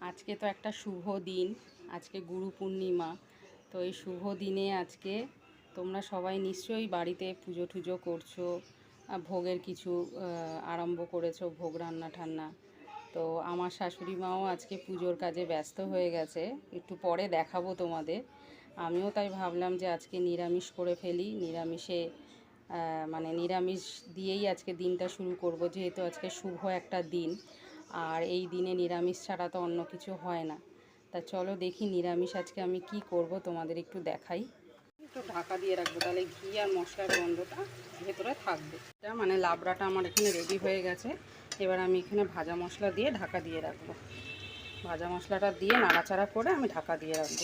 আজকে তো একটা শুভ দিন, আজকে গুরু পূর্ণিমা। তো এই শুভ দিনে আজকে তোমরা সবাই নিশ্চয়ই বাড়িতে পুজো টুজো করছো, ভোগের কিছু আরম্ভ করেছো, ভোগ রান্না ঠান্না। তো আমার শাশুড়ি মাও আজকে পুজোর কাজে ব্যস্ত হয়ে গেছে, একটু পরে দেখাবো তোমাদের। আমিও তাই ভাবলাম যে আজকে নিরামিষ করে ফেলি, নিরামিষে মানে নিরামিষ দিয়েই আজকে দিনটা শুরু করব, যেহেতু আজকে শুভ একটা দিন। আর এই দিনে নিরামিষ ছাড়া তো অন্য কিছু হয় না। তা চলো দেখি নিরামিষ আজকে আমি কি করব তোমাদের একটু দেখাই। একটু ঢাকা দিয়ে রাখবো, তাহলে ঘি আর মশলার গন্ধটা ভেতরে থাকবে। এটা মানে লাবড়াটা আমার এখানে রেডি হয়ে গেছে। এবার আমি এখানে ভাজা মশলা দিয়ে ঢাকা দিয়ে রাখবো। ভাজা মশলাটা দিয়ে নাড়াচাড়া করে আমি ঢাকা দিয়ে রাখবো।